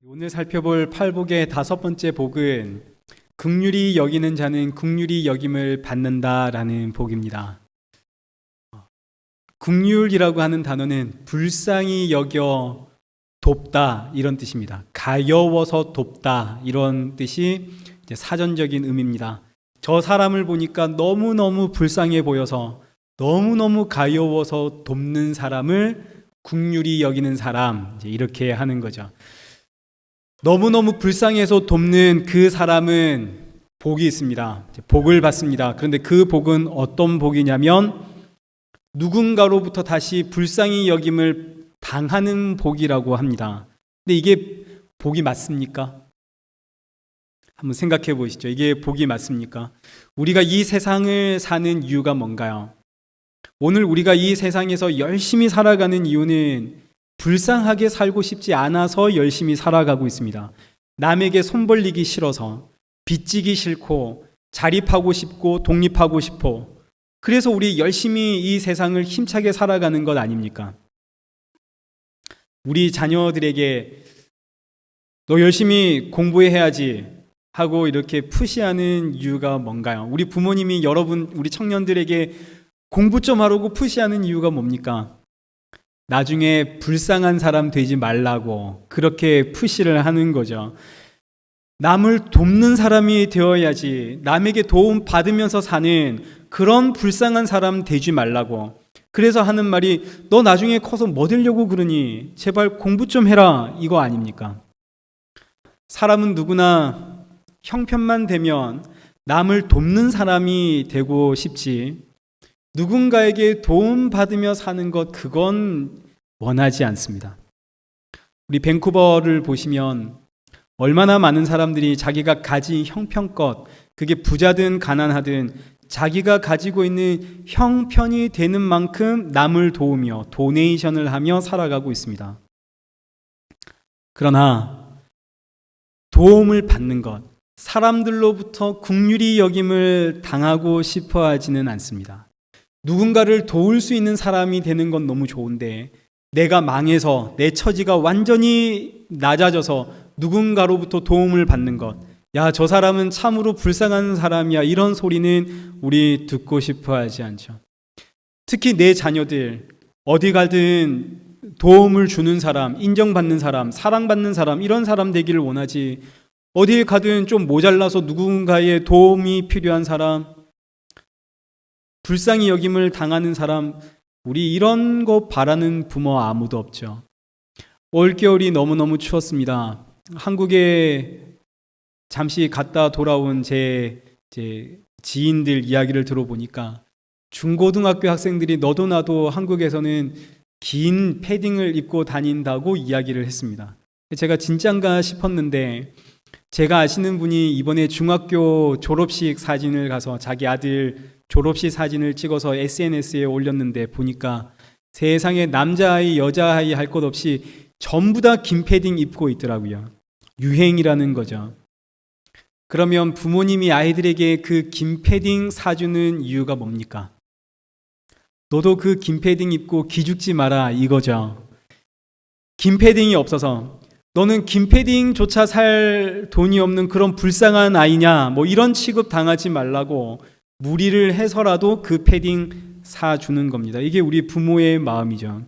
오늘 살펴볼 팔복의 다섯 번째 복은 긍휼히 여기는 자는 긍휼히 여김을 받는다라는 복입니다. 긍휼이라고 하는 단어는 불쌍히 여겨 돕다 이런 뜻입니다. 가여워서 돕다 이런 뜻이 이제 사전적인 의미입니다. 저 사람을 보니까 너무너무 불쌍해 보여서 너무너무 가여워서 돕는 사람을 긍휼히 여기는 사람, 이렇게 하는 거죠. 너무너무 불쌍해서 돕는 그 사람은 복이 있습니다. 복을 받습니다. 그런데 그 복은 어떤 복이냐면 누군가로부터 다시 불쌍히 여김을 당하는 복이라고 합니다. 근데 이게 복이 맞습니까? 한번 생각해 보시죠. 이게 복이 맞습니까? 우리가 이 세상을 사는 이유가 뭔가요? 오늘 우리가 이 세상에서 열심히 살아가는 이유는 불쌍하게 살고 싶지 않아서 열심히 살아가고 있습니다. 남에게 손 벌리기 싫어서, 빚지기 싫고, 자립하고 싶고, 독립하고 싶어. 그래서 우리 열심히 이 세상을 힘차게 살아가는 것 아닙니까? 우리 자녀들에게 너 열심히 공부해야지 하고 이렇게 푸시하는 이유가 뭔가요? 우리 부모님이 우리 청년들에게 공부 좀 하라고 푸시하는 이유가 뭡니까? 나중에 불쌍한 사람 되지 말라고 그렇게 푸시를 하는 거죠. 남을 돕는 사람이 되어야지, 남에게 도움 받으면서 사는 그런 불쌍한 사람 되지 말라고. 그래서 하는 말이 너 나중에 커서 뭐 되려고 그러니 제발 공부 좀 해라, 이거 아닙니까? 사람은 누구나 형편만 되면 남을 돕는 사람이 되고 싶지, 누군가에게 도움받으며 사는 것, 그건 원하지 않습니다. 우리 밴쿠버를 보시면 얼마나 많은 사람들이 자기가 가진 형편껏, 그게 부자든 가난하든 자기가 가지고 있는 형편이 되는 만큼 남을 도우며 도네이션을 하며 살아가고 있습니다. 그러나 도움을 받는 것, 사람들로부터 긍휼히 여김을 당하고 싶어 하지는 않습니다. 누군가를 도울 수 있는 사람이 되는 건 너무 좋은데 내가 망해서 내 처지가 완전히 낮아져서 누군가로부터 도움을 받는 것, 야, 저 사람은 참으로 불쌍한 사람이야, 이런 소리는 우리 듣고 싶어 하지 않죠. 특히 내 자녀들 어디 가든 도움을 주는 사람, 인정받는 사람, 사랑받는 사람, 이런 사람 되기를 원하지, 어딜 가든 좀 모자라서 누군가의 도움이 필요한 사람, 불쌍히 여김을 당하는 사람, 우리 이런 거 바라는 부모 아무도 없죠. 올겨울이 너무너무 추웠습니다. 한국에 잠시 갔다 돌아온 제 지인들 이야기를 들어보니까 중고등학교 학생들이 너도 나도 한국에서는 긴 패딩을 입고 다닌다고 이야기를 했습니다. 제가 진짠가 싶었는데, 제가 아시는 분이 이번에 중학교 졸업식 사진을 가서 자기 아들 졸업식 사진을 찍어서 SNS에 올렸는데 보니까 세상에 남자아이 여자아이 할 것 없이 전부 다 긴 패딩 입고 있더라고요. 유행이라는 거죠. 그러면 부모님이 아이들에게 그 긴 패딩 사주는 이유가 뭡니까? 너도 그 긴 패딩 입고 기죽지 마라, 이거죠. 긴 패딩이 없어서 너는 긴 패딩조차 살 돈이 없는 그런 불쌍한 아이냐, 뭐 이런 취급 당하지 말라고 무리를 해서라도 그 패딩 사주는 겁니다. 이게 우리 부모의 마음이죠.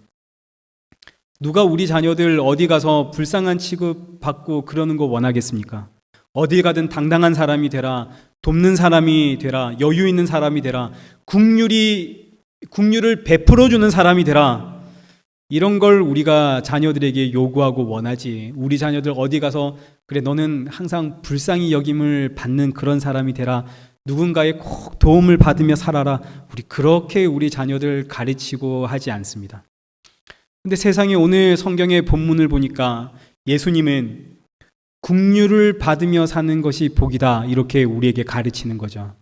누가 우리 자녀들 어디 가서 불쌍한 취급 받고 그러는 거 원하겠습니까? 어디 가든 당당한 사람이 되라, 돕는 사람이 되라, 여유 있는 사람이 되라, 긍휼을 베풀어주는 사람이 되라, 이런 걸 우리가 자녀들에게 요구하고 원하지, 우리 자녀들 어디 가서 그래 너는 항상 불쌍히 여김을 받는 그런 사람이 되라, 누군가의 꼭 도움을 받으며 살아라, 우리 그렇게 우리 자녀들 가르치고 하지 않습니다. 근데 세상에 오늘 성경의 본문을 보니까 예수님은 긍휼을 받으며 사는 것이 복이다, 이렇게 우리에게 가르치는 거죠.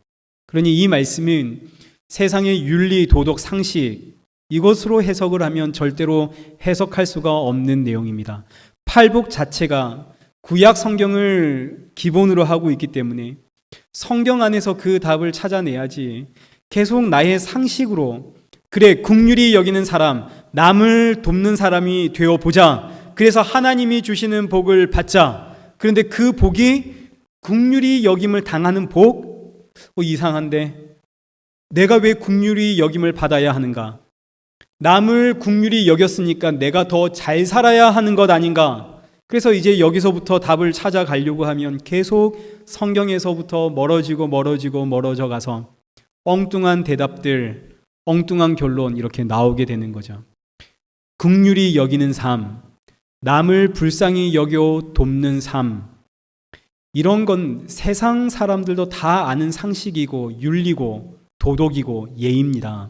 그러니 이 말씀은 세상의 윤리, 도덕, 상식, 이것으로 해석을 하면 절대로 해석할 수가 없는 내용입니다. 팔복 자체가 구약 성경을 기본으로 하고 있기 때문에 성경 안에서 그 답을 찾아내야지, 계속 나의 상식으로 그래 긍휼히 여기는 사람, 남을 돕는 사람이 되어보자, 그래서 하나님이 주시는 복을 받자. 그런데 그 복이 긍휼히 여김을 당하는 복? 이상한데 내가 왜 긍휼히 여김을 받아야 하는가? 남을 긍휼히 여겼으니까 내가 더 잘 살아야 하는 것 아닌가? 그래서 이제 여기서부터 답을 찾아가려고 하면 계속 성경에서부터 멀어져 가서 엉뚱한 대답들, 엉뚱한 결론 이렇게 나오게 되는 거죠. 긍휼히 여기는 삶, 남을 불쌍히 여겨 돕는 삶, 이런 건 세상 사람들도 다 아는 상식이고 윤리고 도덕이고 예입니다.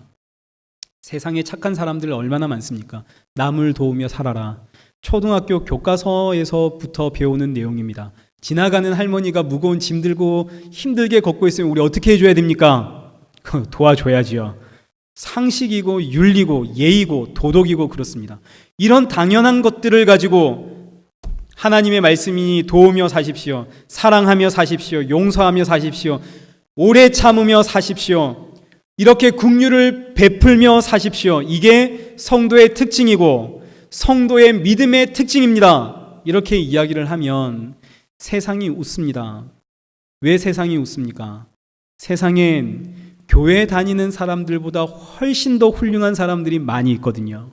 세상에 착한 사람들 얼마나 많습니까? 남을 도우며 살아라. 초등학교 교과서에서부터 배우는 내용입니다. 지나가는 할머니가 무거운 짐 들고 힘들게 걷고 있으면 우리 어떻게 해줘야 됩니까? 도와줘야지요. 상식이고 윤리고 예의고 도덕이고 그렇습니다. 이런 당연한 것들을 가지고 하나님의 말씀이 도우며 사십시오. 사랑하며 사십시오. 용서하며 사십시오. 오래 참으며 사십시오. 이렇게 긍휼을 베풀며 사십시오. 이게 성도의 특징이고 성도의 믿음의 특징입니다. 이렇게 이야기를 하면 세상이 웃습니다. 왜 세상이 웃습니까? 세상엔 교회 다니는 사람들보다 훨씬 더 훌륭한 사람들이 많이 있거든요.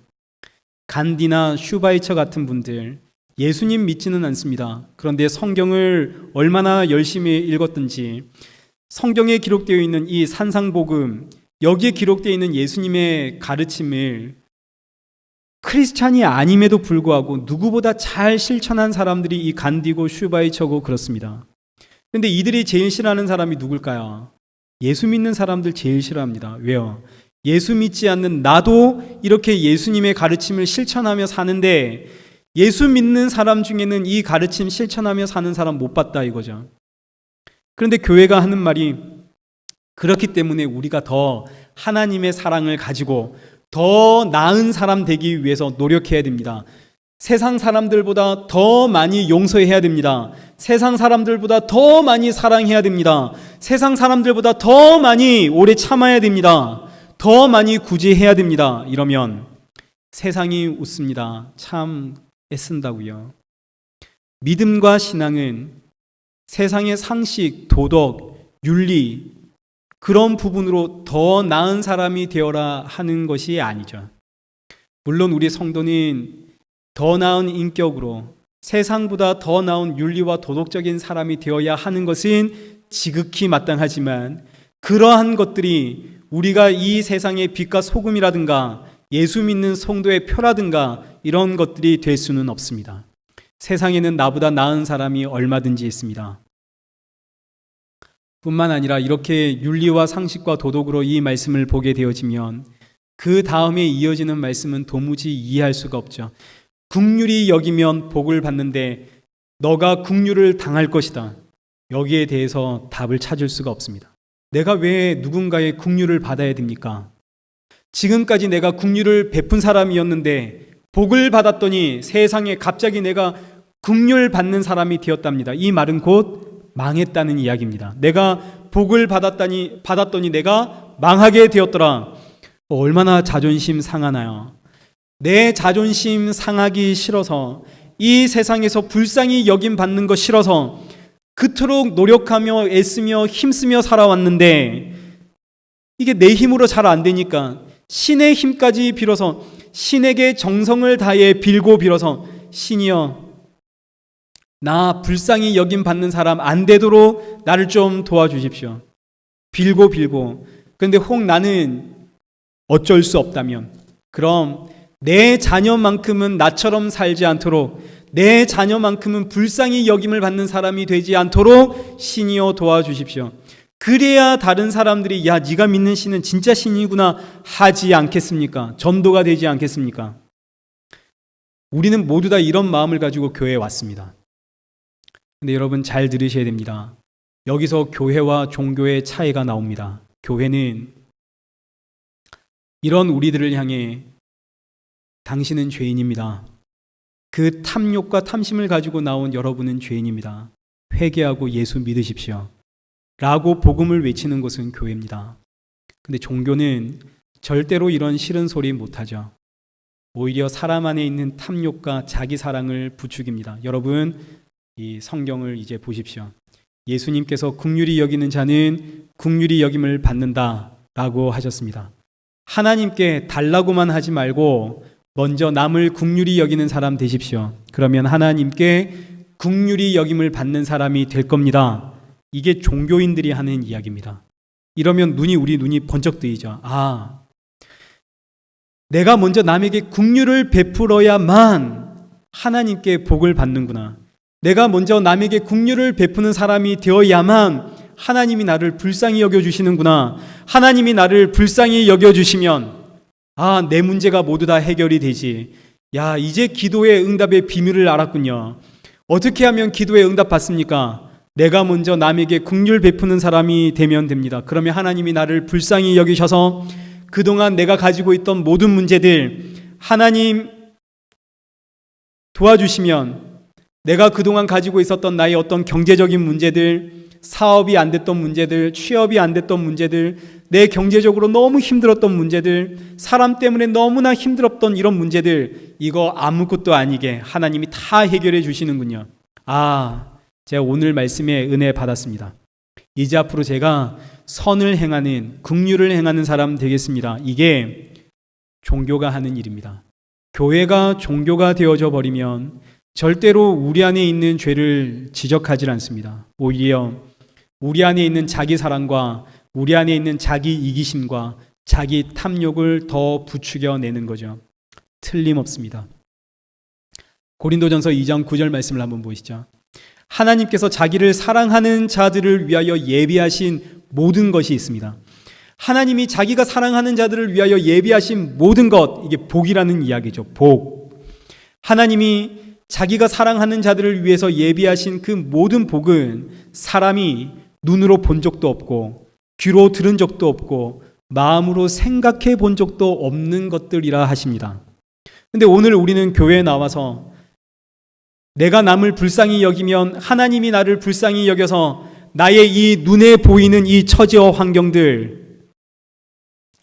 간디나 슈바이처 같은 분들, 예수님 믿지는 않습니다. 그런데 성경을 얼마나 열심히 읽었든지 성경에 기록되어 있는 이 산상복음, 여기에 기록되어 있는 예수님의 가르침을 크리스찬이 아님에도 불구하고 누구보다 잘 실천한 사람들이 이 간디고 슈바이처고 그렇습니다. 그런데 이들이 제일 싫어하는 사람이 누굴까요? 예수 믿는 사람들 제일 싫어합니다. 왜요? 예수 믿지 않는 나도 이렇게 예수님의 가르침을 실천하며 사는데 예수 믿는 사람 중에는 이 가르침 실천하며 사는 사람 못 봤다 이거죠. 그런데 교회가 하는 말이 그렇기 때문에 우리가 더 하나님의 사랑을 가지고 더 나은 사람 되기 위해서 노력해야 됩니다. 세상 사람들보다 더 많이 용서해야 됩니다. 세상 사람들보다 더 많이 사랑해야 됩니다. 세상 사람들보다 더 많이 오래 참아야 됩니다. 더 많이 구제해야 됩니다. 이러면 세상이 웃습니다. 참 애쓴다고요. 믿음과 신앙은 세상의 상식, 도덕, 윤리 그런 부분으로 더 나은 사람이 되어라 하는 것이 아니죠. 물론 우리 성도는 더 나은 인격으로 세상보다 더 나은 윤리와 도덕적인 사람이 되어야 하는 것은 지극히 마땅하지만 그러한 것들이 우리가 이 세상의 빛과 소금이라든가 예수 믿는 성도의 표라든가 이런 것들이 될 수는 없습니다. 세상에는 나보다 나은 사람이 얼마든지 있습니다. 뿐만 아니라 이렇게 윤리와 상식과 도덕으로 이 말씀을 보게 되어지면 그 다음에 이어지는 말씀은 도무지 이해할 수가 없죠. 긍휼히 여기면 복을 받는데 너가 긍휼을 당할 것이다. 여기에 대해서 답을 찾을 수가 없습니다. 내가 왜 누군가의 긍휼을 받아야 됩니까? 지금까지 내가 긍휼을 베푼 사람이었는데 복을 받았더니 세상에 갑자기 내가 긍휼 받는 사람이 되었답니다. 이 말은 곧 망했다는 이야기입니다. 내가 복을 받았더니 내가 망하게 되었더라. 얼마나 자존심 상하나요? 내 자존심 상하기 싫어서 이 세상에서 불쌍히 여김 받는 거 싫어서 그토록 노력하며 애쓰며 힘쓰며 살아왔는데 이게 내 힘으로 잘 안 되니까 신의 힘까지 빌어서 신에게 정성을 다해 빌어서 신이여 나 불쌍히 여김 받는 사람 안 되도록 나를 좀 도와주십시오. 빌고 그런데 혹 나는 어쩔 수 없다면 그럼 내 자녀만큼은 나처럼 살지 않도록 내 자녀만큼은 불쌍히 여김을 받는 사람이 되지 않도록 신이여 도와주십시오. 그래야 다른 사람들이 야 네가 믿는 신은 진짜 신이구나 하지 않겠습니까? 전도가 되지 않겠습니까? 우리는 모두 다 이런 마음을 가지고 교회에 왔습니다. 근데 여러분 잘 들으셔야 됩니다. 여기서 교회와 종교의 차이가 나옵니다. 교회는 이런 우리들을 향해 당신은 죄인입니다. 그 탐욕과 탐심을 가지고 나온 여러분은 죄인입니다. 회개하고 예수 믿으십시오. 라고 복음을 외치는 것은 교회입니다. 근데 종교는 절대로 이런 싫은 소리 못하죠. 오히려 사람 안에 있는 탐욕과 자기 사랑을 부추깁니다. 여러분, 이 성경을 이제 보십시오. 예수님께서 긍휼히 여기는 자는 긍휼히 여김을 받는다라고 하셨습니다. 하나님께 달라고만 하지 말고 먼저 남을 긍휼히 여기는 사람 되십시오. 그러면 하나님께 긍휼히 여김을 받는 사람이 될 겁니다. 이게 종교인들이 하는 이야기입니다. 이러면 우리 눈이 번쩍 뜨이죠. 아, 내가 먼저 남에게 긍휼을 베풀어야만 하나님께 복을 받는구나. 내가 먼저 남에게 긍휼을 베푸는 사람이 되어야만 하나님이 나를 불쌍히 여겨주시는구나. 하나님이 나를 불쌍히 여겨주시면 내 문제가 모두 다 해결이 되지. 이제 기도의 응답의 비밀을 알았군요. 어떻게 하면 기도의 응답 받습니까? 내가 먼저 남에게 긍휼 베푸는 사람이 되면 됩니다. 그러면 하나님이 나를 불쌍히 여기셔서 그동안 내가 가지고 있던 모든 문제들 하나님 도와주시면 내가 그동안 가지고 있었던 나의 어떤 경제적인 문제들, 사업이 안 됐던 문제들, 취업이 안 됐던 문제들, 내 경제적으로 너무 힘들었던 문제들, 사람 때문에 너무나 힘들었던 이런 문제들, 이거 아무것도 아니게 하나님이 다 해결해 주시는군요. 제가 오늘 말씀에 은혜 받았습니다. 이제 앞으로 제가 선을 행하는, 긍휼을 행하는 사람 되겠습니다. 이게 종교가 하는 일입니다. 교회가 종교가 되어져 버리면 절대로 우리 안에 있는 죄를 지적하지 않습니다. 오히려 우리 안에 있는 자기 사랑과 우리 안에 있는 자기 이기심과 자기 탐욕을 더 부추겨내는 거죠. 틀림없습니다. 고린도전서 2장 9절 말씀을 한번 보시죠. 하나님께서 자기를 사랑하는 자들을 위하여 예비하신 모든 것이 있습니다. 하나님이 자기가 사랑하는 자들을 위하여 예비하신 모든 것, 이게 복이라는 이야기죠. 복. 하나님이 자기가 사랑하는 자들을 위해서 예비하신 그 모든 복은 사람이 눈으로 본 적도 없고 귀로 들은 적도 없고 마음으로 생각해 본 적도 없는 것들이라 하십니다. 근데 오늘 우리는 교회에 나와서 내가 남을 불쌍히 여기면 하나님이 나를 불쌍히 여겨서 나의 이 눈에 보이는 이 처지와 환경들,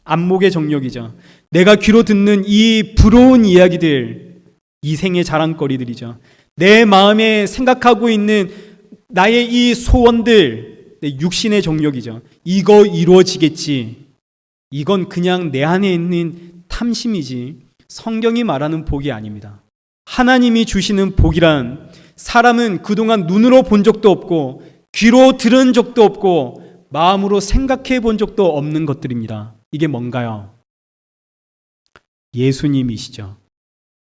안목의 정욕이죠. 내가 귀로 듣는 이 부러운 이야기들, 이 생의 자랑거리들이죠. 내 마음에 생각하고 있는 나의 이 소원들, 내 육신의 정욕이죠. 이거 이루어지겠지. 이건 그냥 내 안에 있는 탐심이지 성경이 말하는 복이 아닙니다. 하나님이 주시는 복이란 사람은 그동안 눈으로 본 적도 없고 귀로 들은 적도 없고 마음으로 생각해 본 적도 없는 것들입니다. 이게 뭔가요? 예수님이시죠.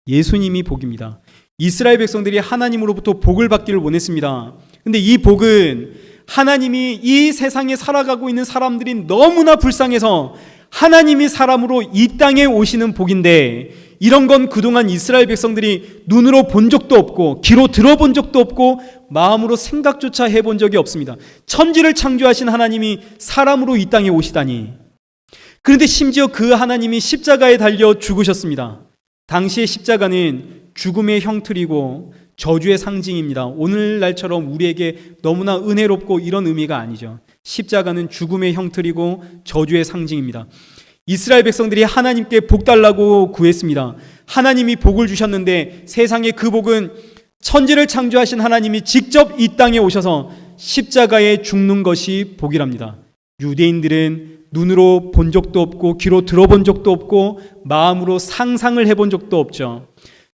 예수님이 복입니다. 이스라엘 백성들이 하나님으로부터 복을 받기를 원했습니다. 근데 이 복은 하나님이 이 세상에 살아가고 있는 사람들이 너무나 불쌍해서 하나님이 사람으로 이 땅에 오시는 복인데, 이런 건 그동안 이스라엘 백성들이 눈으로 본 적도 없고 귀로 들어본 적도 없고 마음으로 생각조차 해본 적이 없습니다. 천지를 창조하신 하나님이 사람으로 이 땅에 오시다니. 그런데 심지어 그 하나님이 십자가에 달려 죽으셨습니다. 당시의 십자가는 죽음의 형틀이고 저주의 상징입니다. 오늘날처럼 우리에게 너무나 은혜롭고 이런 의미가 아니죠. 십자가는 죽음의 형틀이고 저주의 상징입니다. 이스라엘 백성들이 하나님께 복 달라고 구했습니다. 하나님이 복을 주셨는데 세상의 그 복은 천지를 창조하신 하나님이 직접 이 땅에 오셔서 십자가에 죽는 것이 복이랍니다. 유대인들은 눈으로 본 적도 없고 귀로 들어본 적도 없고 마음으로 상상을 해본 적도 없죠.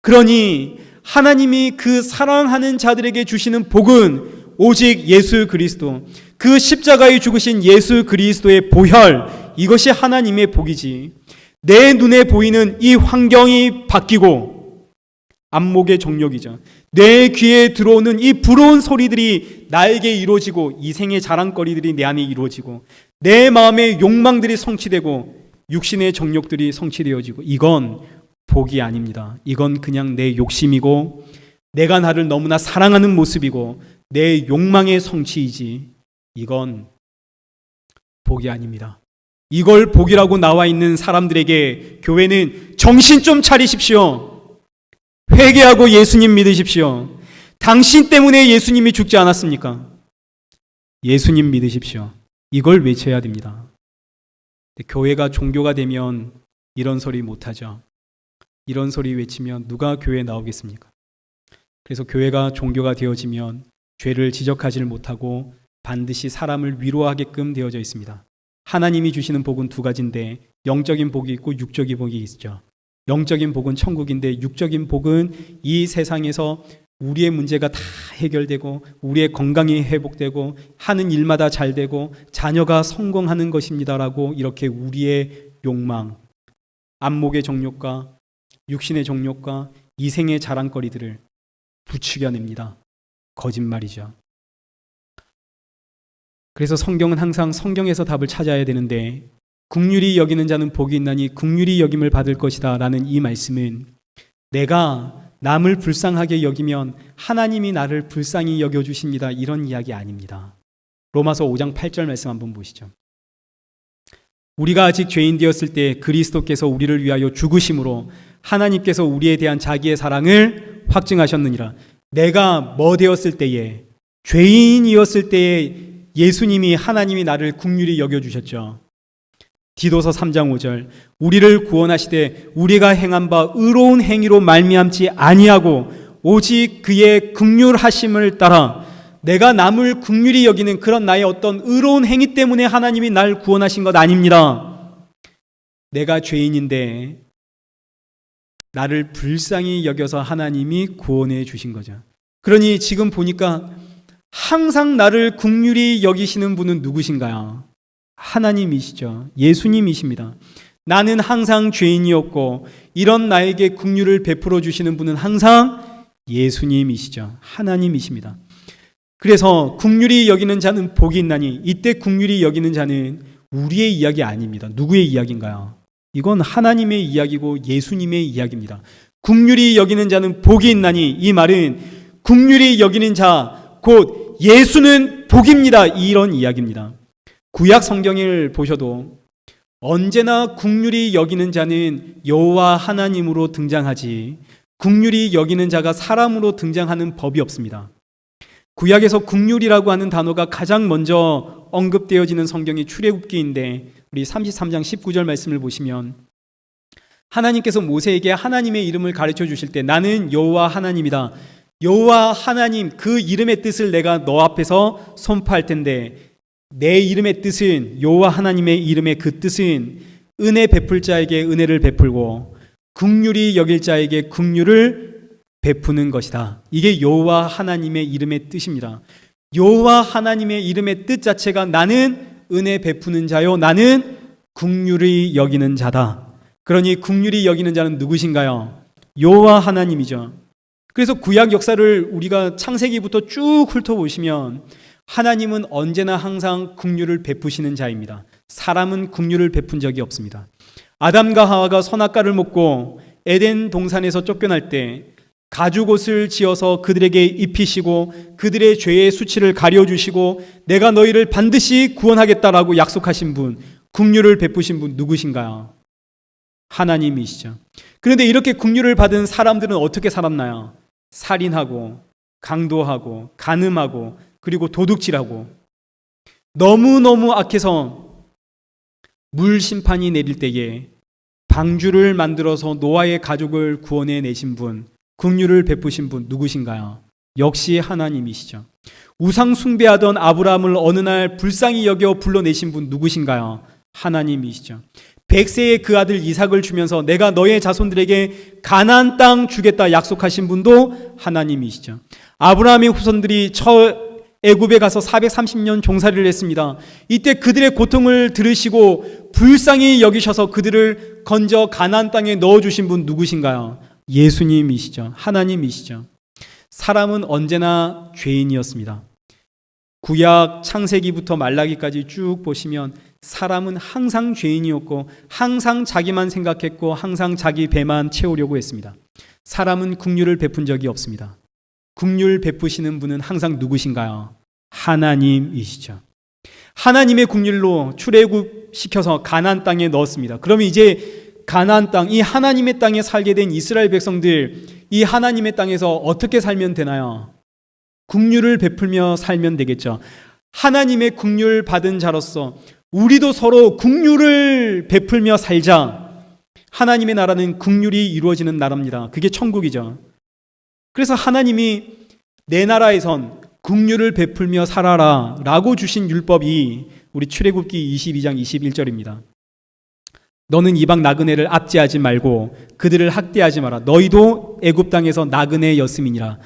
그러니 하나님이 그 사랑하는 자들에게 주시는 복은 오직 예수 그리스도, 그 십자가에 죽으신 예수 그리스도의 보혈, 이것이 하나님의 복이지. 내 눈에 보이는 이 환경이 바뀌고, 안목의 정욕이죠. 내 귀에 들어오는 이 부러운 소리들이 나에게 이루어지고, 이 생의 자랑거리들이 내 안에 이루어지고, 내 마음의 욕망들이 성취되고 육신의 정욕들이 성취되어지고, 이건 복이 아닙니다. 이건 그냥 내 욕심이고 내가 나를 너무나 사랑하는 모습이고 내 욕망의 성취이지, 이건 복이 아닙니다. 이걸 복이라고 나와 있는 사람들에게 교회는 정신 좀 차리십시오. 회개하고 예수님 믿으십시오. 당신 때문에 예수님이 죽지 않았습니까? 예수님 믿으십시오. 이걸 외쳐야 됩니다. 교회가 종교가 되면 이런 소리 못하죠. 이런 소리 외치면 누가 교회에 나오겠습니까? 그래서 교회가 종교가 되어지면 죄를 지적하지를 못하고 반드시 사람을 위로하게끔 되어져 있습니다. 하나님이 주시는 복은 두 가지인데 영적인 복이 있고 육적인 복이 있죠. 영적인 복은 천국인데 육적인 복은 이 세상에서 우리의 문제가 다 해결되고 우리의 건강이 회복되고 하는 일마다 잘 되고 자녀가 성공하는 것입니다라고 이렇게 우리의 욕망, 안목의 정욕과 육신의 정욕과 이생의 자랑거리들을 부추겨냅니다. 거짓말이죠. 그래서 성경은 항상 성경에서 답을 찾아야 되는데 긍휼히 여기는 자는 복이 있나니 긍휼히 여김을 받을 것이다 라는 이 말씀은 내가 남을 불쌍하게 여기면 하나님이 나를 불쌍히 여겨주십니다 이런 이야기 아닙니다. 로마서 5장 8절 말씀 한번 보시죠. 우리가 아직 죄인 되었을 때 그리스도께서 우리를 위하여 죽으심으로 하나님께서 우리에 대한 자기의 사랑을 확증하셨느니라. 내가 뭐 되었을 때에, 죄인이었을 때에 예수님이, 하나님이 나를 긍휼히 여겨주셨죠. 디도서 3장 5절 우리를 구원하시되 우리가 행한 바 의로운 행위로 말미암지 아니하고 오직 그의 긍휼하심을 따라, 내가 남을 긍휼히 여기는 그런 나의 어떤 의로운 행위 때문에 하나님이 날 구원하신 것 아닙니다. 내가 죄인인데 나를 불쌍히 여겨서 하나님이 구원해 주신 거죠. 그러니 지금 보니까 항상 나를 긍휼히 여기시는 분은 누구신가요? 하나님이시죠. 예수님이십니다. 나는 항상 죄인이었고 이런 나에게 긍휼을 베풀어 주시는 분은 항상 예수님이시죠. 하나님이십니다. 그래서 긍휼히 여기는 자는 복이 있나니, 이때 긍휼히 여기는 자는 우리의 이야기 아닙니다. 누구의 이야기인가요? 이건 하나님의 이야기고 예수님의 이야기입니다. 긍휼히 여기는 자는 복이 있나니, 이 말은 긍휼히 여기는 자 곧 예수는 복입니다. 이런 이야기입니다. 구약 성경을 보셔도 언제나 긍휼히 여기는 자는 여호와 하나님으로 등장하지 긍휼히 여기는 자가 사람으로 등장하는 법이 없습니다. 구약에서 긍휼이라고 하는 단어가 가장 먼저 언급되어지는 성경이 출애굽기인데 우리 33장 19절 말씀을 보시면 하나님께서 모세에게 하나님의 이름을 가르쳐 주실 때 나는 여호와 하나님이다. 여호와 하나님, 그 이름의 뜻을 내가 너 앞에서 선포할 텐데 내 이름의 뜻은, 여호와 하나님의 이름의 그 뜻은 은혜 베풀 자에게 은혜를 베풀고 긍휼히 여길 자에게 긍휼을 베푸는 것이다. 이게 여호와 하나님의 이름의 뜻입니다. 여호와 하나님의 이름의 뜻 자체가 나는 은혜 베푸는 자요, 나는 긍휼히 여기는 자다. 그러니 긍휼히 여기는 자는 누구신가요? 여호와 하나님이죠. 그래서 구약 역사를 우리가 창세기부터 쭉 훑어보시면 하나님은 언제나 항상 긍휼을 베푸시는 자입니다. 사람은 긍휼을 베푼 적이 없습니다. 아담과 하와가 선악과를 먹고 에덴 동산에서 쫓겨날 때 가죽옷을 지어서 그들에게 입히시고 그들의 죄의 수치를 가려주시고 내가 너희를 반드시 구원하겠다라고 약속하신 분, 긍휼을 베푸신 분 누구신가요? 하나님이시죠. 그런데 이렇게 긍휼을 받은 사람들은 어떻게 살았나요? 살인하고 강도하고 간음하고 그리고 도둑질하고 너무너무 악해서 물 심판이 내릴 때에 방주를 만들어서 노아의 가족을 구원해 내신 분, 긍휼을 베푸신 분 누구신가요? 역시 하나님이시죠. 우상 숭배하던 아브라함을 어느 날 불쌍히 여겨 불러내신 분 누구신가요? 하나님이시죠. 100세의 그 아들 이삭을 주면서 내가 너의 자손들에게 가나안 땅 주겠다 약속하신 분도 하나님이시죠. 아브라함의 후손들이 애굽에 가서 430년 종살이를 했습니다. 이때 그들의 고통을 들으시고 불쌍히 여기셔서 그들을 건져 가나안 땅에 넣어주신 분 누구신가요? 예수님이시죠. 하나님이시죠. 사람은 언제나 죄인이었습니다. 구약 창세기부터 말라기까지 쭉 보시면 사람은 항상 죄인이었고 항상 자기만 생각했고 항상 자기 배만 채우려고 했습니다. 사람은 긍휼을 베푼 적이 없습니다. 긍휼 베푸시는 분은 항상 누구신가요? 하나님이시죠. 하나님의 긍휼로 출애굽시켜서 가나안 땅에 넣었습니다. 그러면 이제 가나안 땅, 이 하나님의 땅에 살게 된 이스라엘 백성들, 이 하나님의 땅에서 어떻게 살면 되나요? 긍휼을 베풀며 살면 되겠죠. 하나님의 긍휼 받은 자로서 우리도 서로 긍휼을 베풀며 살자. 하나님의 나라는 긍휼이 이루어지는 나라입니다. 그게 천국이죠. 그래서 하나님이 내 나라에선 긍휼을 베풀며 살아라 라고 주신 율법이 우리 출애굽기 22장 21절입니다. 너는 이방 나그네를 압제하지 말고 그들을 학대하지 마라. 너희도 애굽 땅에서 나그네였음이니라.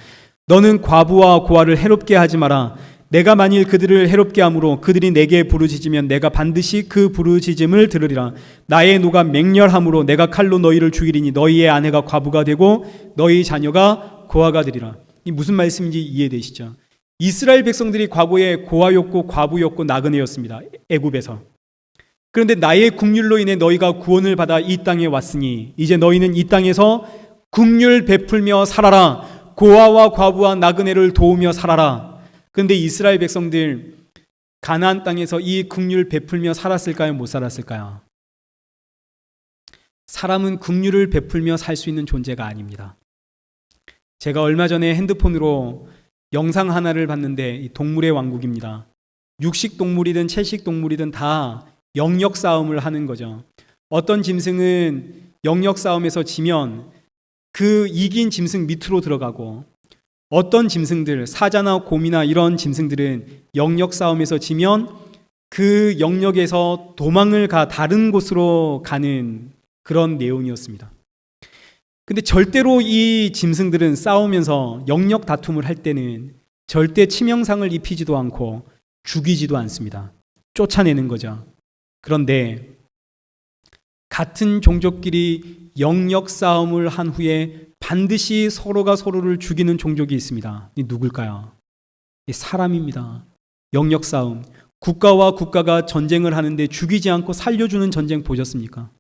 너는 과부와 고아를 해롭게 하지 마라. 내가 만일 그들을 해롭게 함으로 그들이 내게 부르짖으면 내가 반드시 그 부르짖음을 들으리라. 나의 노가 맹렬함으로 내가 칼로 너희를 죽이리니 너희의 아내가 과부가 되고 너희 자녀가 고아가 되리라. 이 무슨 말씀인지 이해되시죠? 이스라엘 백성들이 과거에 고아였고 과부였고 나그네였습니다. 애굽에서. 그런데 나의 긍휼로 인해 너희가 구원을 받아 이 땅에 왔으니 이제 너희는 이 땅에서 긍휼 베풀며 살아라. 고아와 과부와 나그네를 도우며 살아라. 그런데 이스라엘 백성들 가나안 땅에서 이 긍휼 베풀며 살았을까요? 못 살았을까요? 사람은 긍휼을 베풀며 살 수 있는 존재가 아닙니다. 제가 얼마 전에 핸드폰으로 영상 하나를 봤는데 이 동물의 왕국입니다. 육식 동물이든 채식 동물이든 다 영역 싸움을 하는 거죠. 어떤 짐승은 영역 싸움에서 지면 그 이긴 짐승 밑으로 들어가고 어떤 짐승들, 사자나 곰이나 이런 짐승들은 영역 싸움에서 지면 그 영역에서 도망을 다른 곳으로 가는 그런 내용이었습니다. 근데 절대로 이 짐승들은 싸우면서 영역 다툼을 할 때는 절대 치명상을 입히지도 않고 죽이지도 않습니다. 쫓아내는 거죠. 그런데 같은 종족끼리 영역 싸움을 한 후에 반드시 서로가 서로를 죽이는 종족이 있습니다. 이 누굴까요? 이 사람입니다. 영역 싸움. 국가와 국가가 전쟁을 하는데 죽이지 않고 살려주는 전쟁 보셨습니까?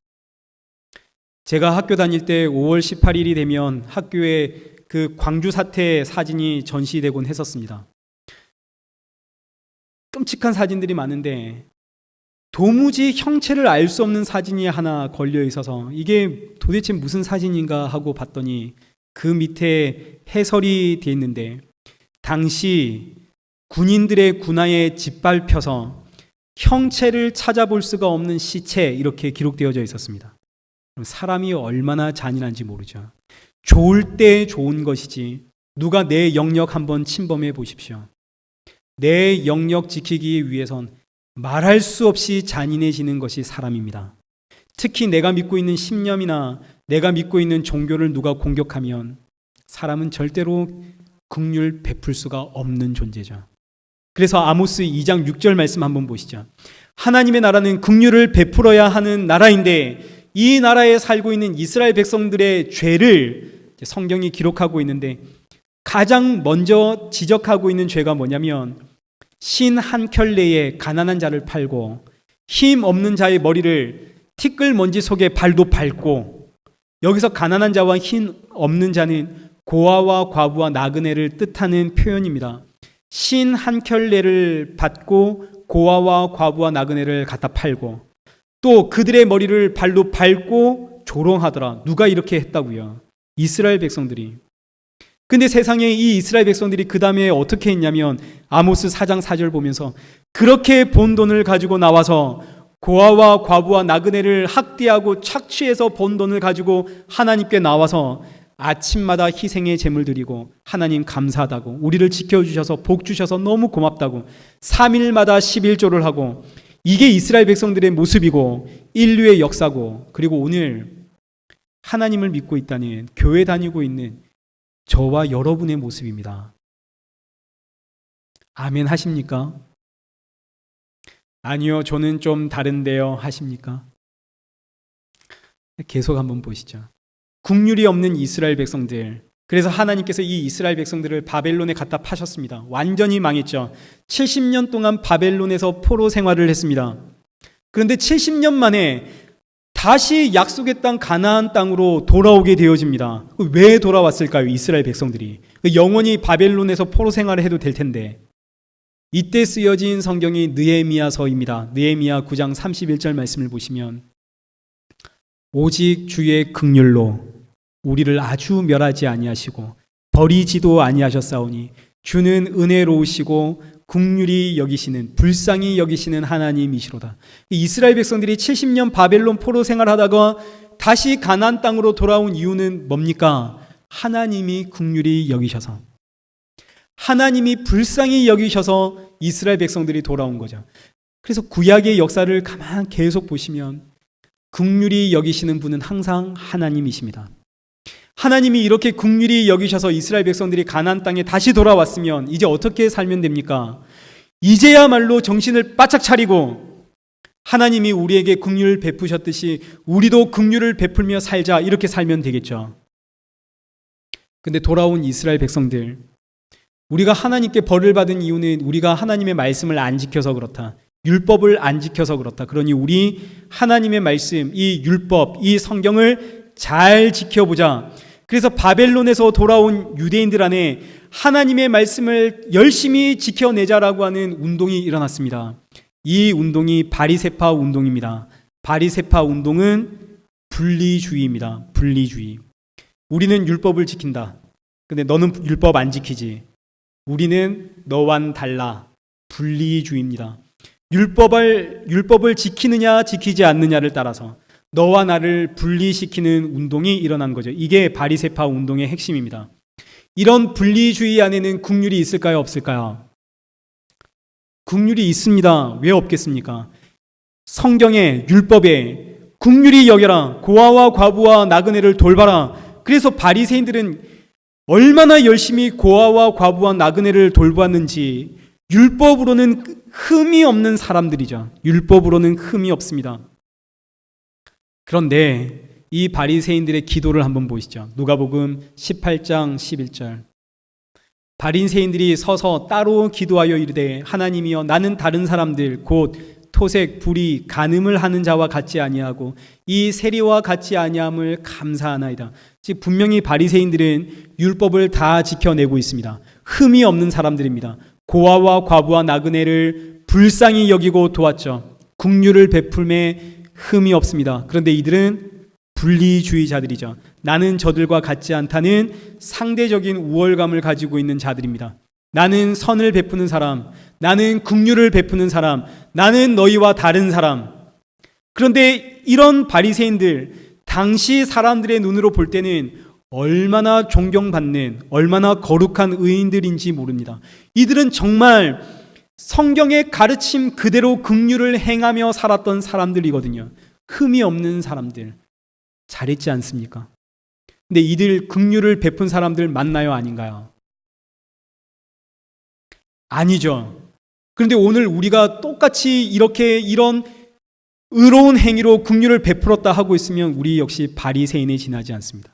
제가 학교 다닐 때 5월 18일이 되면 학교에 그 광주 사태 사진이 전시되곤 했었습니다. 끔찍한 사진들이 많은데 도무지 형체를 알 수 없는 사진이 하나 걸려 있어서 이게 도대체 무슨 사진인가 하고 봤더니 그 밑에 해설이 되어 있는데 당시 군인들의 군화에 짓밟혀서 형체를 찾아볼 수가 없는 시체 이렇게 기록되어져 있었습니다. 그럼 사람이 얼마나 잔인한지 모르죠. 좋을 때 좋은 것이지 누가 내 영역 한번 침범해 보십시오. 내 영역 지키기 위해선 말할 수 없이 잔인해지는 것이 사람입니다. 특히 내가 믿고 있는 신념이나 내가 믿고 있는 종교를 누가 공격하면 사람은 절대로 긍휼 베풀 수가 없는 존재죠. 그래서 아모스 2장 6절 말씀 한번 보시죠. 하나님의 나라는 긍휼을 베풀어야 하는 나라인데 이 나라에 살고 있는 이스라엘 백성들의 죄를 성경이 기록하고 있는데 가장 먼저 지적하고 있는 죄가 뭐냐면 신 한 켤레에 가난한 자를 팔고 힘 없는 자의 머리를 티끌먼지 속에 발도 밟고 여기서 가난한 자와 힘 없는 자는 고아와 과부와 나그네를 뜻하는 표현입니다. 신 한 켤레를 받고 고아와 과부와 나그네를 갖다 팔고 또 그들의 머리를 발로 밟고 조롱하더라. 누가 이렇게 했다고요? 이스라엘 백성들이. 근데 세상에 이 이스라엘 백성들이 그 다음에 어떻게 했냐면 아모스 4장 4절 보면서 그렇게 번 돈을 가지고 나와서 고아와 과부와 나그네를 학대하고 착취해서 번 돈을 가지고 하나님께 나와서 아침마다 희생의 제물 드리고 하나님 감사하다고 우리를 지켜주셔서 복 주셔서 너무 고맙다고 3일마다 11조를 하고 이게 이스라엘 백성들의 모습이고 인류의 역사고 그리고 오늘 하나님을 믿고 있다는 교회 다니고 있는 저와 여러분의 모습입니다. 아멘 하십니까? 아니요, 저는 좀 다른데요 하십니까? 계속 한번 보시죠. 긍휼이 없는 이스라엘 백성들. 그래서 하나님께서 이 이스라엘 백성들을 바벨론에 갖다 파셨습니다. 완전히 망했죠. 70년 동안 바벨론에서 포로 생활을 했습니다. 그런데 70년 만에 다시 약속의 땅 가나안 땅으로 돌아오게 되어집니다. 왜 돌아왔을까요? 이스라엘 백성들이. 영원히 바벨론에서 포로 생활을 해도 될 텐데. 이때 쓰여진 성경이 느헤미야서입니다. 느헤미야 9장 31절 말씀을 보시면 오직 주의 긍휼로 우리를 아주 멸하지 아니하시고 버리지도 아니하셨사오니 주는 은혜로우시고 긍휼히 여기시는, 불쌍히 여기시는 하나님이시로다. 이스라엘 백성들이 70년 바벨론 포로 생활하다가 다시 가나안 땅으로 돌아온 이유는 뭡니까? 하나님이 긍휼히 여기셔서, 하나님이 불쌍히 여기셔서 이스라엘 백성들이 돌아온 거죠. 그래서 구약의 역사를 가만 계속 보시면 긍휼히 여기시는 분은 항상 하나님이십니다. 하나님이 이렇게 긍휼히 여기셔서 이스라엘 백성들이 가나안 땅에 다시 돌아왔으면 이제 어떻게 살면 됩니까? 이제야말로 정신을 바짝 차리고 하나님이 우리에게 긍휼을 베푸셨듯이 우리도 긍휼을 베풀며 살자, 이렇게 살면 되겠죠. 근데 돌아온 이스라엘 백성들, 우리가 하나님께 벌을 받은 이유는 우리가 하나님의 말씀을 안 지켜서 그렇다, 율법을 안 지켜서 그렇다. 그러니 우리 하나님의 말씀, 이 율법, 이 성경을 잘 지켜보자. 그래서 바벨론에서 돌아온 유대인들 안에 하나님의 말씀을 열심히 지켜내자라고 하는 운동이 일어났습니다. 이 운동이 바리새파 운동입니다. 바리새파 운동은 분리주의입니다. 분리주의. 우리는 율법을 지킨다. 근데 너는 율법 안 지키지. 우리는 너와는 달라. 분리주의입니다. 율법을 지키느냐 지키지 않느냐를 따라서 너와 나를 분리시키는 운동이 일어난 거죠. 이게 바리새파 운동의 핵심입니다. 이런 분리주의 안에는 긍휼이 있을까요, 없을까요? 긍휼이 있습니다. 왜 없겠습니까? 성경에, 율법에 긍휼히 여겨라, 고아와 과부와 나그네를 돌봐라. 그래서 바리새인들은 얼마나 열심히 고아와 과부와 나그네를 돌보았는지, 율법으로는 흠이 없는 사람들이죠. 율법으로는 흠이 없습니다. 그런데 이 바리새인들의 기도를 한번 보시죠. 누가복음 18장 11절. 바리새인들이 서서 따로 기도하여 이르되 하나님이여, 나는 다른 사람들 곧 토색, 불의, 간음을 하는 자와 같지 아니하고 이 세리와 같이 아니함을 감사하나이다. 즉 분명히 바리새인들은 율법을 다 지켜내고 있습니다. 흠이 없는 사람들입니다. 고아와 과부와 나그네를 불쌍히 여기고 도왔죠. 긍휼을 베풀매 흠이 없습니다. 그런데 이들은 분리주의자들이죠. 나는 저들과 같지 않다는 상대적인 우월감을 가지고 있는 자들입니다. 나는 선을 베푸는 사람, 나는 긍휼을 베푸는 사람, 나는 너희와 다른 사람. 그런데 이런 바리새인들, 당시 사람들의 눈으로 볼 때는 얼마나 존경받는, 얼마나 거룩한 의인들인지 모릅니다. 이들은 정말 성경의 가르침 그대로 긍휼을 행하며 살았던 사람들이거든요. 흠이 없는 사람들. 잘했지 않습니까? 근데 이들 긍휼을 베푼 사람들 맞나요, 아닌가요? 아니죠. 그런데 오늘 우리가 똑같이 이런 의로운 행위로 긍휼을 베풀었다 하고 있으면 우리 역시 바리새인에 지나지 않습니다.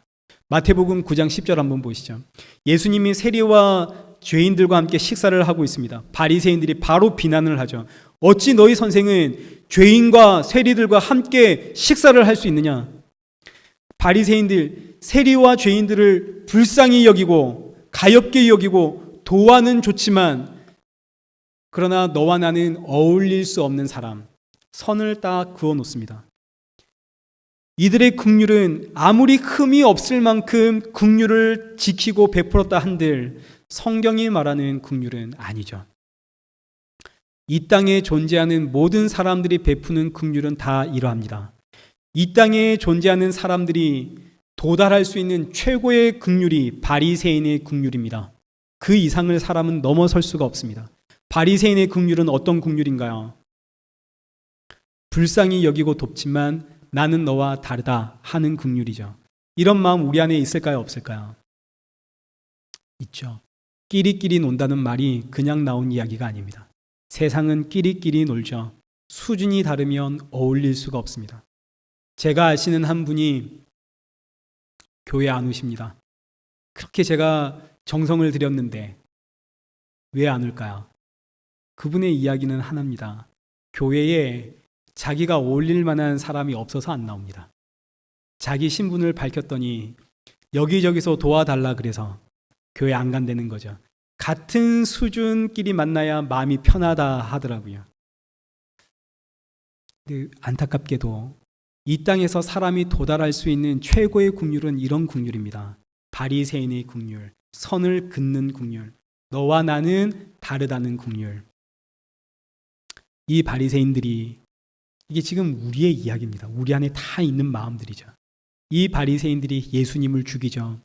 마태복음 9장 10절 한번 보시죠. 예수님이 세리와 죄인들과 함께 식사를 하고 있습니다. 바리새인들이 바로 비난을 하죠. 어찌 너희 선생은 죄인과 세리들과 함께 식사를 할 수 있느냐? 바리새인들, 세리와 죄인들을 불쌍히 여기고 가엾게 여기고 도와는 좋지만, 그러나 너와 나는 어울릴 수 없는 사람, 선을 딱 그어 놓습니다. 이들의 긍휼은 아무리 흠이 없을 만큼 긍휼을 지키고 베풀었다 한들 성경이 말하는 긍휼은 아니죠. 이 땅에 존재하는 모든 사람들이 베푸는 긍휼은 다 이러합니다. 이 땅에 존재하는 사람들이 도달할 수 있는 최고의 긍휼이 바리새인의 긍휼입니다. 그 이상을 사람은 넘어설 수가 없습니다. 바리새인의 긍휼은 어떤 긍휼인가요? 불쌍히 여기고 돕지만 나는 너와 다르다 하는 긍휼이죠. 이런 마음 우리 안에 있을까요, 없을까요? 있죠. 끼리끼리 논다는 말이 그냥 나온 이야기가 아닙니다. 세상은 끼리끼리 놀죠. 수준이 다르면 어울릴 수가 없습니다. 제가 아시는 한 분이 교회 안 오십니다. 그렇게 제가 정성을 들였는데 왜 안 올까요? 그분의 이야기는 하나입니다. 교회에 자기가 어울릴 만한 사람이 없어서 안 나옵니다. 자기 신분을 밝혔더니 여기저기서 도와달라 그래서 교회 안 간다는 거죠. 같은 수준끼리 만나야 마음이 편하다 하더라고요. 근데 안타깝게도 이 땅에서 사람이 도달할 수 있는 최고의 긍휼은 이런 긍휼입니다. 바리새인의 긍휼, 선을 긋는 긍휼. 너와 나는 다르다는 긍휼. 이 바리새인들이, 이게 지금 우리의 이야기입니다. 우리 안에 다 있는 마음들이죠. 이 바리새인들이 예수님을 죽이죠.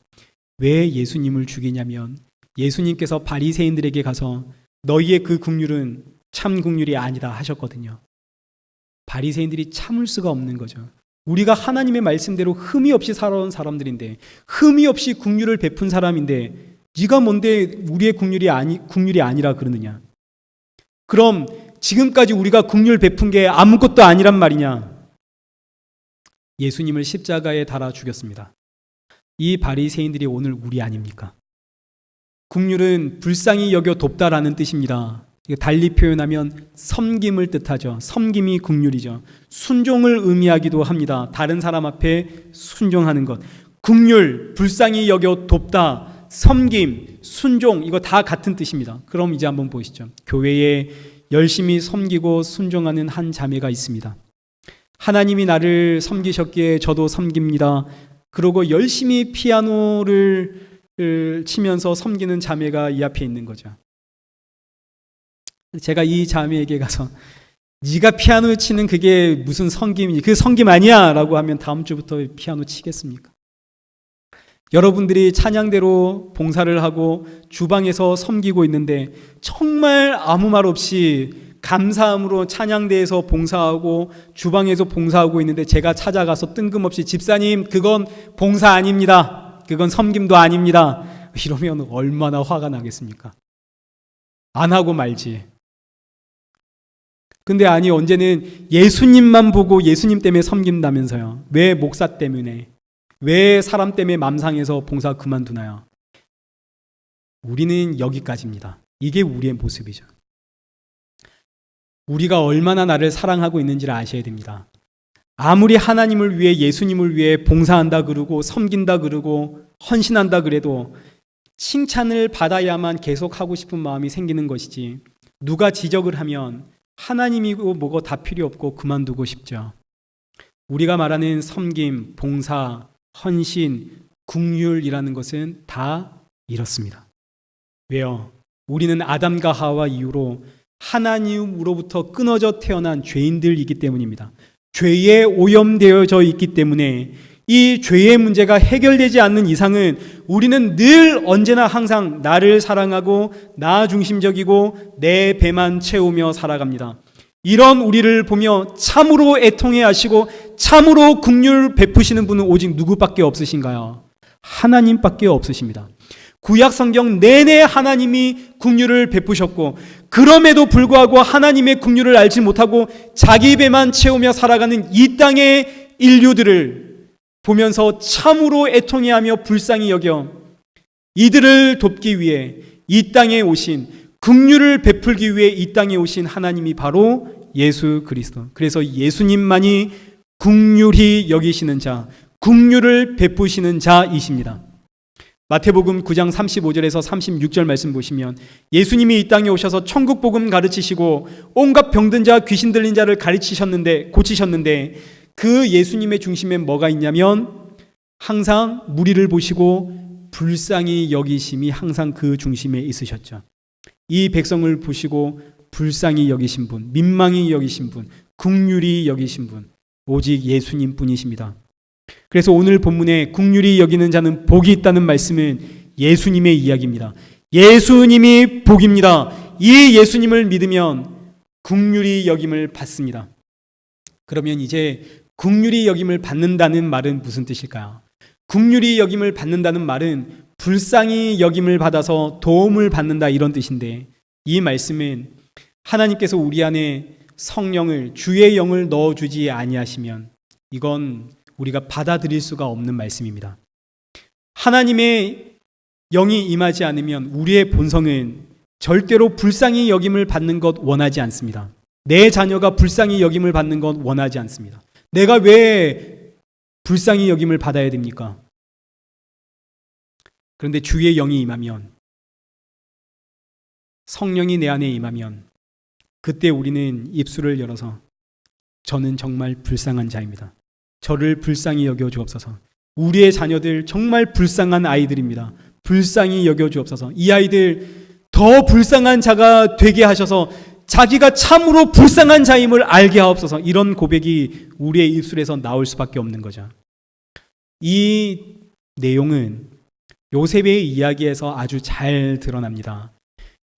왜 예수님을 죽이냐면 예수님께서 바리새인들에게 가서 너희의 그 긍휼은 참 긍휼이 아니다 하셨거든요. 바리새인들이 참을 수가 없는 거죠. 우리가 하나님의 말씀대로 흠이 없이 살아온 사람들인데, 흠이 없이 긍휼을 베푼 사람인데 네가 뭔데 우리의 긍휼이 아니라 그러느냐? 그럼 지금까지 우리가 긍휼 베푼 게 아무것도 아니란 말이냐? 예수님을 십자가에 달아 죽였습니다. 이 바리새인들이 오늘 우리 아닙니까? 긍휼은 불쌍히 여겨 돕다라는 뜻입니다. 달리 표현하면 섬김을 뜻하죠. 섬김이 긍휼이죠. 순종을 의미하기도 합니다. 다른 사람 앞에 순종하는 것. 긍휼, 불쌍히 여겨 돕다, 섬김, 순종, 이거 다 같은 뜻입니다. 그럼 이제 한번 보시죠. 교회에 열심히 섬기고 순종하는 한 자매가 있습니다. 하나님이 나를 섬기셨기에 저도 섬깁니다. 그러고 열심히 피아노를 치면서 섬기는 자매가 이 앞에 있는 거죠. 제가 이 자매에게 가서 네가 피아노 치는 그게 무슨 섬김이니? 그 섬김 아니야 라고 하면 다음 주부터 피아노 치겠습니까? 여러분들이 찬양대로 봉사를 하고 주방에서 섬기고 있는데 정말 아무 말 없이 감사함으로 찬양대에서 봉사하고 주방에서 봉사하고 있는데 제가 찾아가서 뜬금없이 집사님 그건 봉사 아닙니다. 그건 섬김도 아닙니다. 이러면 얼마나 화가 나겠습니까? 안 하고 말지. 근데 아니 언제는 예수님만 보고 예수님 때문에 섬긴다면서요. 왜 목사 때문에? 왜 사람 때문에 맘상해서 봉사 그만두나요? 우리는 여기까지입니다. 이게 우리의 모습이죠. 우리가 얼마나 나를 사랑하고 있는지를 아셔야 됩니다. 아무리 하나님을 위해 예수님을 위해 봉사한다 그러고 섬긴다 그러고 헌신한다 그래도 칭찬을 받아야만 계속 하고 싶은 마음이 생기는 것이지, 누가 지적을 하면 하나님이고 뭐고 다 필요 없고 그만두고 싶죠. 우리가 말하는 섬김, 봉사, 헌신, 긍휼이라는 것은 다 이렇습니다. 왜요? 우리는 아담과 하와 이후로 하나님으로부터 끊어져 태어난 죄인들이기 때문입니다. 죄에 오염되어져 있기 때문에 이 죄의 문제가 해결되지 않는 이상은 우리는 늘 언제나 항상 나를 사랑하고 나 중심적이고 내 배만 채우며 살아갑니다. 이런 우리를 보며 참으로 애통해 하시고 참으로 긍휼 베푸시는 분은 오직 누구밖에 없으신가요? 하나님밖에 없으십니다. 구약 성경 내내 하나님이 긍휼을 베푸셨고, 그럼에도 불구하고 하나님의 긍휼을 알지 못하고 자기 배만 채우며 살아가는 이 땅의 인류들을 보면서 참으로 애통해하며 불쌍히 여겨 이들을 돕기 위해 이 땅에 오신, 긍휼을 베풀기 위해 이 땅에 오신 하나님이 바로 예수 그리스도. 그래서 예수님만이 긍휼히 여기시는 자, 긍휼을 베푸시는 자이십니다. 마태복음 9장 35절에서 36절 말씀 보시면 예수님이 이 땅에 오셔서 천국 복음 가르치시고 온갖 병든 자, 귀신 들린 자를 고치셨는데 그 예수님의 중심에 뭐가 있냐면 항상 무리를 보시고 불쌍히 여기심이 항상 그 중심에 있으셨죠. 이 백성을 보시고 불쌍히 여기신 분, 민망히 여기신 분, 긍휼히 여기신 분, 오직 예수님 뿐이십니다. 그래서 오늘 본문에 긍휼히 여기는 자는 복이 있다는 말씀은 예수님의 이야기입니다. 예수님이 복입니다. 이 예수님을 믿으면 긍휼히 여김을 받습니다. 그러면 이제 긍휼히 여김을 받는다는 말은 무슨 뜻일까요? 긍휼히 여김을 받는다는 말은 불쌍히 여김을 받아서 도움을 받는다 이런 뜻인데, 이 말씀은 하나님께서 우리 안에 성령을, 주의 영을 넣어주지 아니하시면 이건 우리가 받아들일 수가 없는 말씀입니다. 하나님의 영이 임하지 않으면 우리의 본성은 절대로 불쌍히 여김을 받는 것 원하지 않습니다. 내 자녀가 불쌍히 여김을 받는 것 원하지 않습니다. 내가 왜 불쌍히 여김을 받아야 됩니까? 그런데 주의 영이 임하면, 성령이 내 안에 임하면 그때 우리는 입술을 열어서 저는 정말 불쌍한 자입니다. 저를 불쌍히 여겨 주옵소서. 우리의 자녀들 정말 불쌍한 아이들입니다. 불쌍히 여겨 주옵소서. 이 아이들 더 불쌍한 자가 되게 하셔서 자기가 참으로 불쌍한 자임을 알게 하옵소서. 이런 고백이 우리의 입술에서 나올 수밖에 없는 거죠. 이 내용은 요셉의 이야기에서 아주 잘 드러납니다.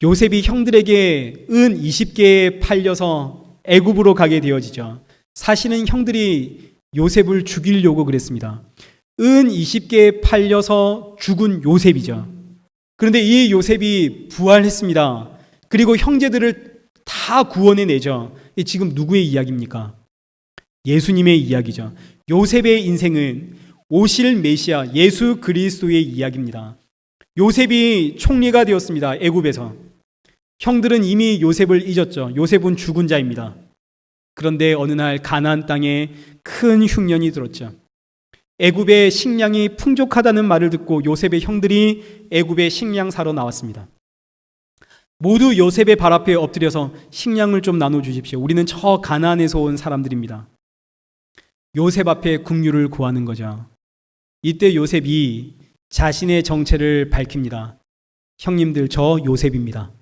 요셉이 형들에게 은 20개 팔려서 애굽으로 가게 되어지죠. 사실은 형들이 요셉을 죽이려고 그랬습니다. 은 20개 팔려서 죽은 요셉이죠. 그런데 이 요셉이 부활했습니다. 그리고 형제들을 다 구원해내죠. 지금 누구의 이야기입니까? 예수님의 이야기죠. 요셉의 인생은 오실 메시아 예수 그리스도의 이야기입니다. 요셉이 총리가 되었습니다. 애굽에서. 형들은 이미 요셉을 잊었죠. 요셉은 죽은 자입니다. 그런데 어느 날 가나안 땅에 큰 흉년이 들었죠. 애굽의 식량이 풍족하다는 말을 듣고 요셉의 형들이 애굽에 식량 사러 나왔습니다. 모두 요셉의 발 앞에 엎드려서 식량을 좀 나눠주십시오. 우리는 저 가나안에서 온 사람들입니다. 요셉 앞에 국류를 구하는 거죠. 이때 요셉이 자신의 정체를 밝힙니다. 형님들, 저 요셉입니다.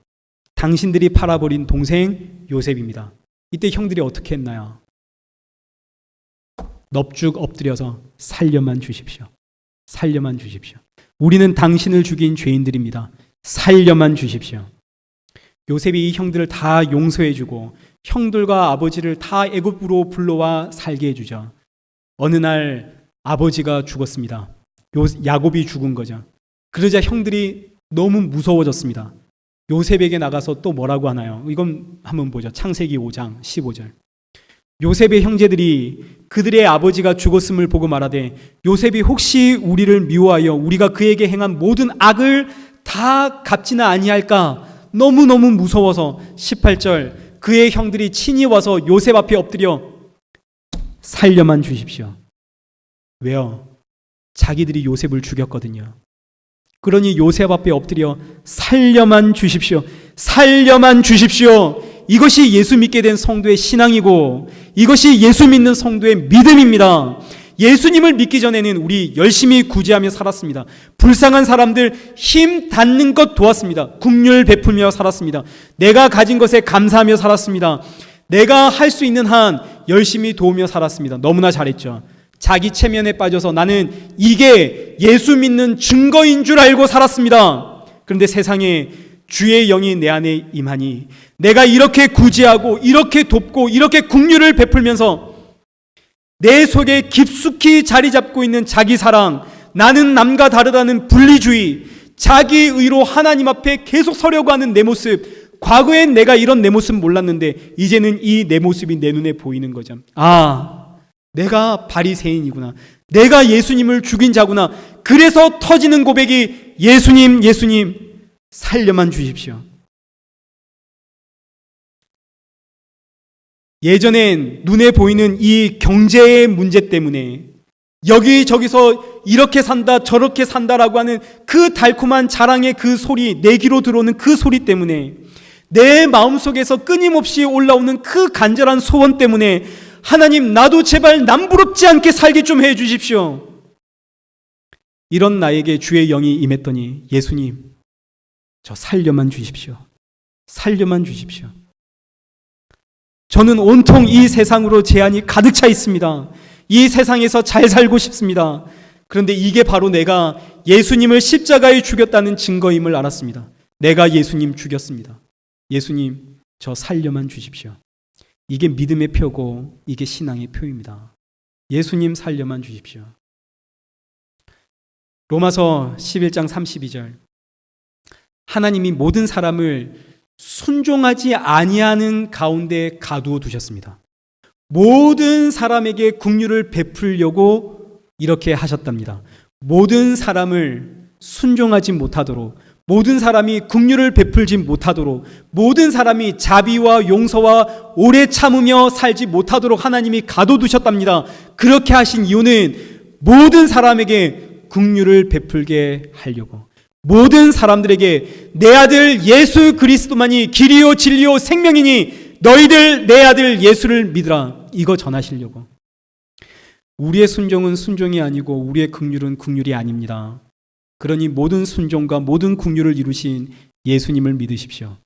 당신들이 팔아버린 동생 요셉입니다. 이때 형들이 어떻게 했나요? 넙죽 엎드려서 살려만 주십시오. 살려만 주십시오. 우리는 당신을 죽인 죄인들입니다. 살려만 주십시오. 요셉이 이 형들을 다 용서해주고 형들과 아버지를 다 애굽으로 불러와 살게 해주죠. 어느 날 아버지가 죽었습니다. 야곱이 죽은 거죠. 그러자 형들이 너무 무서워졌습니다. 요셉에게 나가서 또 뭐라고 하나요? 이건 한번 보죠. 창세기 5장 15절. 요셉의 형제들이 그들의 아버지가 죽었음을 보고 말하되 요셉이 혹시 우리를 미워하여 우리가 그에게 행한 모든 악을 다 갚지는 아니할까 너무너무 무서워서 18절 그의 형들이 친히 와서 요셉 앞에 엎드려 살려만 주십시오. 왜요? 자기들이 요셉을 죽였거든요. 그러니 요셉 앞에 엎드려 살려만 주십시오. 살려만 주십시오. 이것이 예수 믿게 된 성도의 신앙이고 이것이 예수 믿는 성도의 믿음입니다. 예수님을 믿기 전에는 우리 열심히 구제하며 살았습니다. 불쌍한 사람들 힘 닿는 것 도왔습니다. 긍휼 베풀며 살았습니다. 내가 가진 것에 감사하며 살았습니다. 내가 할 수 있는 한 열심히 도우며 살았습니다. 너무나 잘했죠. 자기 체면에 빠져서 나는 이게 예수 믿는 증거인 줄 알고 살았습니다. 그런데 세상에 주의 영이 내 안에 임하니 내가 이렇게 구제하고 이렇게 돕고 이렇게 긍휼을 베풀면서 내 속에 깊숙이 자리 잡고 있는 자기 사랑, 나는 남과 다르다는 분리주의, 자기 의로 하나님 앞에 계속 서려고 하는 내 모습, 과거엔 내가 이런 내 모습 몰랐는데 이제는 이 내 모습이 내 눈에 보이는 거죠. 내가 바리새인이구나. 내가 예수님을 죽인 자구나. 그래서 터지는 고백이 예수님, 예수님 살려만 주십시오. 예전엔 눈에 보이는 이 경제의 문제 때문에 여기저기서 이렇게 산다 저렇게 산다라고 하는 그 달콤한 자랑의 그 소리, 내 귀로 들어오는 그 소리 때문에 내 마음속에서 끊임없이 올라오는 그 간절한 소원 때문에 하나님 나도 제발 남부럽지 않게 살게 좀 해주십시오. 이런 나에게 주의 영이 임했더니 예수님 저 살려만 주십시오. 살려만 주십시오. 저는 온통 이 세상으로 제한이 가득 차 있습니다. 이 세상에서 잘 살고 싶습니다. 그런데 이게 바로 내가 예수님을 십자가에 죽였다는 증거임을 알았습니다. 내가 예수님 죽였습니다. 예수님 저 살려만 주십시오. 이게 믿음의 표고 이게 신앙의 표입니다. 예수님 살려만 주십시오. 로마서 11장 32절 하나님이 모든 사람을 순종하지 아니하는 가운데 가두어 두셨습니다. 모든 사람에게 긍휼을 베풀려고 이렇게 하셨답니다. 모든 사람을 순종하지 못하도록, 모든 사람이 긍휼을 베풀지 못하도록, 모든 사람이 자비와 용서와 오래 참으며 살지 못하도록 하나님이 가둬두셨답니다. 그렇게 하신 이유는 모든 사람에게 긍휼을 베풀게 하려고, 모든 사람들에게 내 아들 예수 그리스도만이 길이요 진리요 생명이니 너희들 내 아들 예수를 믿으라, 이거 전하시려고. 우리의 순종은 순종이 아니고 우리의 긍휼은 긍휼이 아닙니다. 그러니 모든 순종과 모든 긍휼을 이루신 예수님을 믿으십시오.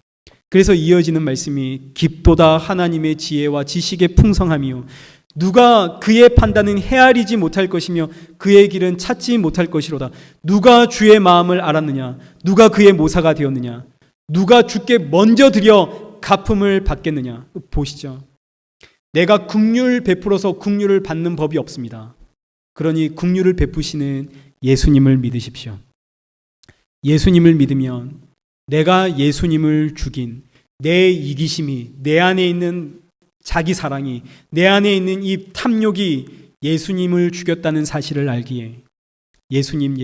그래서 이어지는 말씀이 깊도다 하나님의 지혜와 지식의 풍성함이요 누가 그의 판단은 헤아리지 못할 것이며 그의 길은 찾지 못할 것이로다. 누가 주의 마음을 알았느냐? 누가 그의 모사가 되었느냐? 누가 주께 먼저 드려 갚음을 받겠느냐? 보시죠. 내가 긍휼 베풀어서 긍휼을 받는 법이 없습니다. 그러니 긍휼을 베푸시는 예수님을 믿으십시오. 예수님을 믿으면 내가 예수님을 죽인 내 이기심이, 내 안에 있는 자기 사랑이, 내 안에 있는 이 탐욕이 예수님을 죽였다는 사실을 알기에 예수님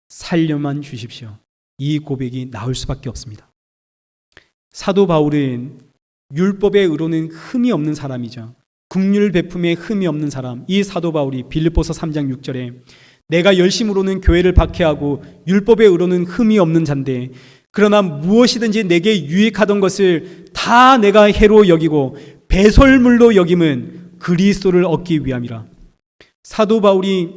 살려만 주십시오. 이 고백이 나올 수밖에 없습니다. 사도 바울은 율법의 의로는 흠이 없는 사람이죠. 긍휼 베품에 흠이 없는 사람. 이 사도 바울이 빌립보서 3장 6절에 내가 열심으로는 교회를 박해하고 율법의 의로는 흠이 없는 잔데 그러나 무엇이든지 내게 유익하던 것을 다 내가 해로 여기고 배설물로 여김은 그리스도를 얻기 위함이라. 사도 바울이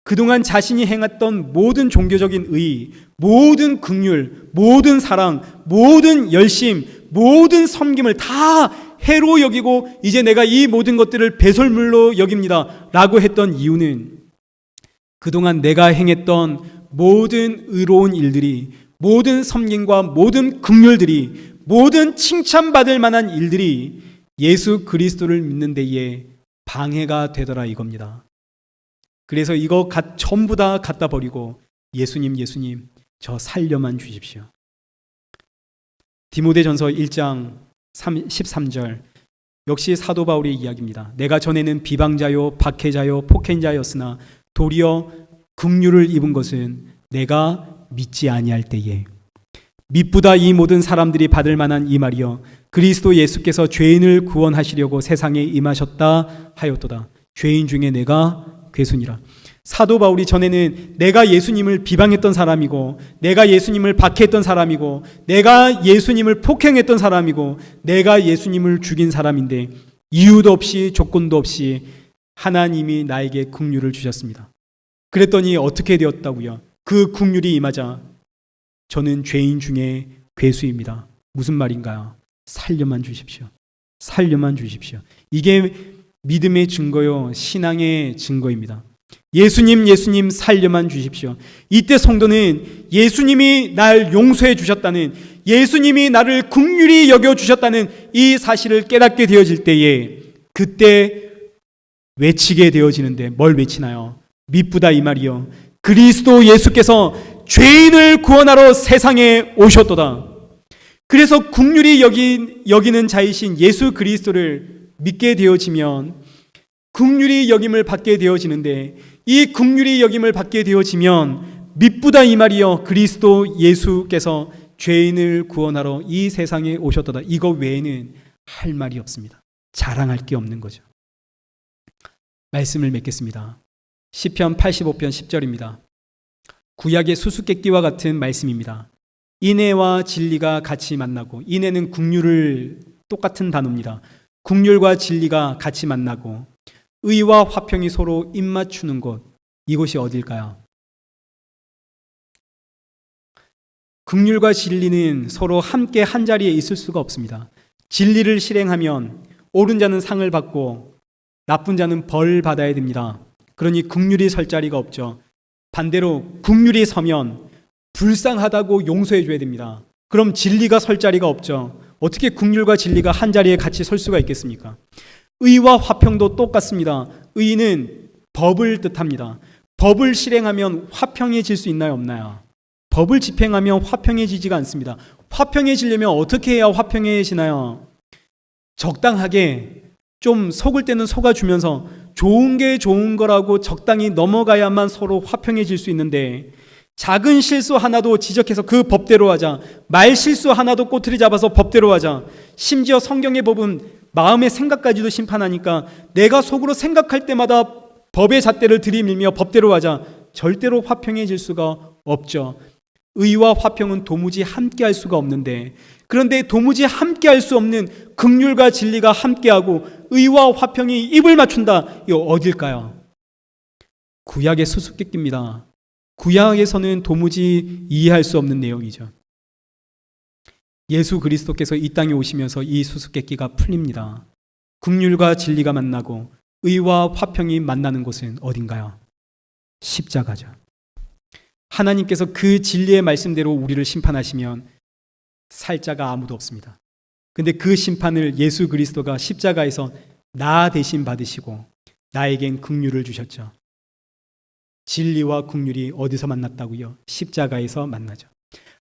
그동안 자신이 행했던 모든 종교적인 의, 모든 긍휼, 모든 사랑, 모든 열심, 모든 섬김을 다 해로 여기고 이제 내가 이 모든 것들을 배설물로 여깁니다 라고 했던 이유는 그동안 내가 행했던 모든 의로운 일들이, 모든 섬김과 모든 긍휼들이, 모든 칭찬받을 만한 일들이 예수 그리스도를 믿는 데에 방해가 되더라 이겁니다. 그래서 이거 전부 다 갖다 버리고 예수님 저 살려만 주십시오. 디모데전서 1장 13절 역시 사도 바울의 이야기입니다. 내가 전에는 비방자요 박해자요 폭행자였으나 도리어 긍휼을 입은 것은 내가 믿지 아니할 때에 믿보다 이 모든 사람들이 받을 만한 이 말이여 그리스도 예수께서 죄인을 구원하시려고 세상에 임하셨다 하였도다. 죄인 중에 내가 괴순이라. 사도 바울이 전에는 내가 예수님을 비방했던 사람이고 내가 예수님을 박해했던 사람이고 내가 예수님을 폭행했던 사람이고 내가 예수님을 죽인 사람인데 이유도 없이 조건도 없이 하나님이 나에게 긍휼을 주셨습니다. 그랬더니 어떻게 되었다고요? 그 긍휼이 임하자 저는 죄인 중에 괴수입니다. 무슨 말인가요? 살려만 주십시오. 살려만 주십시오. 이게 믿음의 증거요, 신앙의 증거입니다. 예수님 살려만 주십시오. 이때 성도는 예수님이 날 용서해 주셨다는, 예수님이 나를 긍휼히 여겨 주셨다는 이 사실을 깨닫게 되어질 때에 그때 외치게 되어지는데 뭘 외치나요? 믿보다 이 말이요 그리스도 예수께서 죄인을 구원하러 세상에 오셨도다. 그래서 긍휼히 여기는 자이신 예수 그리스도를 믿게 되어지면 긍휼히 여김을 받게 되어지는데 이 긍휼히 여김을 받게 되어지면 믿보다 이 말이요 그리스도 예수께서 죄인을 구원하러 이 세상에 오셨도다. 이거 외에는 할 말이 없습니다. 자랑할 게 없는 거죠. 말씀을 맺겠습니다. 시편 85편 10절입니다. 구약의 수수께끼와 같은 말씀입니다. 인애와 진리가 같이 만나고, 인애는 긍휼을 똑같은 단어입니다. 긍휼과 진리가 같이 만나고 의와 화평이 서로 입맞추는 곳, 이곳이 어딜까요? 긍휼과 진리는 서로 함께 한 자리에 있을 수가 없습니다. 진리를 실행하면 옳은 자는 상을 받고 나쁜 자는 벌 받아야 됩니다. 그러니 긍휼이 설 자리가 없죠. 반대로 긍휼이 서면 불쌍하다고 용서해 줘야 됩니다. 그럼 진리가 설 자리가 없죠. 어떻게 긍휼과 진리가 한 자리에 같이 설 수가 있겠습니까? 의와 화평도 똑같습니다. 의는 법을 뜻합니다. 법을 실행하면 화평해질 수 있나요, 없나요? 법을 집행하면 화평해지지가 않습니다. 화평해지려면 어떻게 해야 화평해지나요? 적당하게 좀 속을 때는 속아주면서 좋은 게 좋은 거라고 적당히 넘어가야만 서로 화평해질 수 있는데 작은 실수 하나도 지적해서 그 법대로 하자, 말 실수 하나도 꼬투리 잡아서 법대로 하자, 심지어 성경의 법은 마음의 생각까지도 심판하니까 내가 속으로 생각할 때마다 법의 잣대를 들이밀며 법대로 하자, 절대로 화평해질 수가 없죠. 의와 화평은 도무지 함께할 수가 없는데, 그런데 도무지 함께할 수 없는 긍휼과 진리가 함께하고 의와 화평이 입을 맞춘다. 이거 어딜까요? 구약의 수수께끼입니다. 구약에서는 도무지 이해할 수 없는 내용이죠. 예수 그리스도께서 이 땅에 오시면서 이 수수께끼가 풀립니다. 긍휼과 진리가 만나고 의와 화평이 만나는 곳은 어딘가요? 십자가죠. 하나님께서 그 진리의 말씀대로 우리를 심판하시면 살 자가 아무도 없습니다. 근데 그 심판을 예수 그리스도가 십자가에서 나 대신 받으시고 나에겐 긍휼을 주셨죠. 진리와 긍휼이 어디서 만났다고요? 십자가에서 만나죠.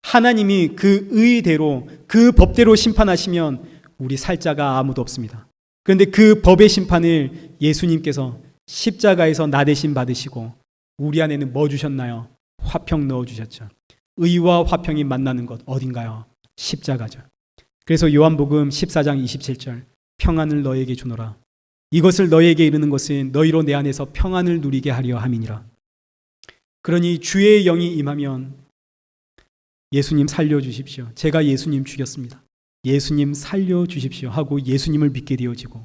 하나님이 그 의대로 그 법대로 심판하시면 우리 살 자가 아무도 없습니다. 그런데 그 법의 심판을 예수님께서 십자가에서 나 대신 받으시고 우리 안에는 뭐 주셨나요? 화평 넣어 주셨죠. 의와 화평이 만나는 곳 어딘가요? 십자가죠. 그래서 요한복음 14장 27절 평안을 너에게 주노라. 이것을 너에게 이르는 것은 너희로 내 안에서 평안을 누리게 하려 함이니라. 그러니 주의 영이 임하면 예수님 살려주십시오. 제가 예수님 죽였습니다. 예수님 살려주십시오 하고 예수님을 믿게 되어지고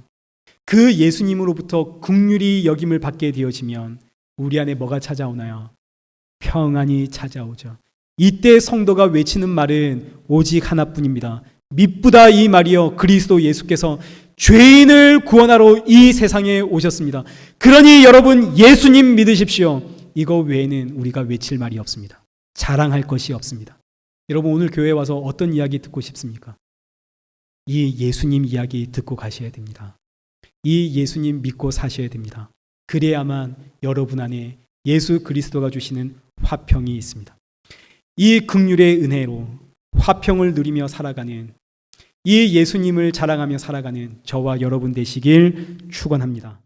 그 예수님으로부터 긍휼히 여김을 받게 되어지면 우리 안에 뭐가 찾아오나요? 평안이 찾아오죠. 이때 성도가 외치는 말은 오직 하나뿐입니다. 미쁘다 이 말이여 그리스도 예수께서 죄인을 구원하러 이 세상에 오셨습니다. 그러니 여러분 예수님 믿으십시오. 이거 외에는 우리가 외칠 말이 없습니다. 자랑할 것이 없습니다. 여러분 오늘 교회에 와서 어떤 이야기 듣고 싶습니까? 이 예수님 이야기 듣고 가셔야 됩니다. 이 예수님 믿고 사셔야 됩니다. 그래야만 여러분 안에 예수 그리스도가 주시는 화평이 있습니다. 이 긍휼의 은혜로 화평을 누리며 살아가는 이 예수님을 자랑하며 살아가는 저와 여러분 되시길 축원합니다.